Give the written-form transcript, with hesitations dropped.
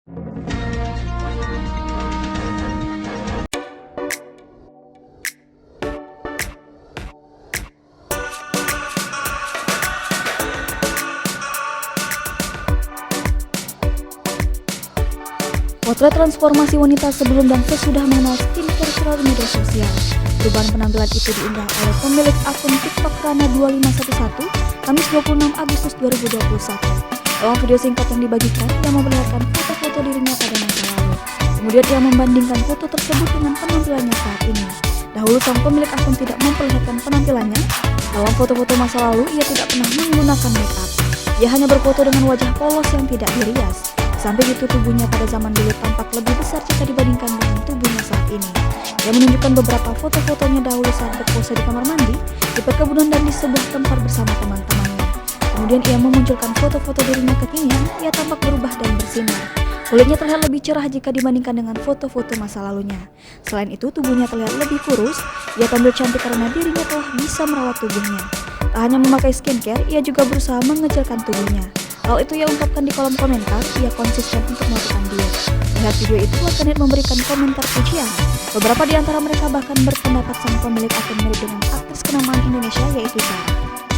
Potret transformasi wanita sebelum dan sesudah mengenal skincare viral di media sosial. Perubahan penampilan itu diunggah oleh pemilik akun TikTok Rana2511 Kamis 26 Agustus 2021. Dalam video singkat yang dibagikan, ia memperlihatkan foto-foto dirinya pada masa lalu. Kemudian ia membandingkan foto tersebut dengan penampilannya saat ini. Dahulu sang pemilik akun tidak memperlihatkan penampilannya. Dalam foto-foto masa lalu, ia tidak pernah menggunakan make up. Ia hanya berfoto dengan wajah polos yang tidak dirias. Sampai itu tubuhnya pada zaman dulu tampak lebih besar jika dibandingkan dengan tubuhnya saat ini. Ia menunjukkan beberapa foto-fotonya dahulu saat berpose di kamar mandi, di perkebunan dan di sebuah tempat bersama teman-temannya. Kemudian ia memunculkan foto-foto dirinya kekinian, ia tampak berubah dan bersinar. Kulitnya terlihat lebih cerah jika dibandingkan dengan foto-foto masa lalunya. Selain itu, tubuhnya terlihat lebih kurus, ia tampil cantik karena dirinya telah bisa merawat tubuhnya. Tak hanya memakai skincare, ia juga berusaha mengecilkan tubuhnya. Hal itu ia ungkapkan di kolom komentar, ia konsisten untuk melakukan diet. Melihat video itu, warganet memberikan komentar pujian. Beberapa di antara mereka bahkan berpendapat sang pemilik akun mirip dengan aktris kenamaan Indonesia yaitu Zara.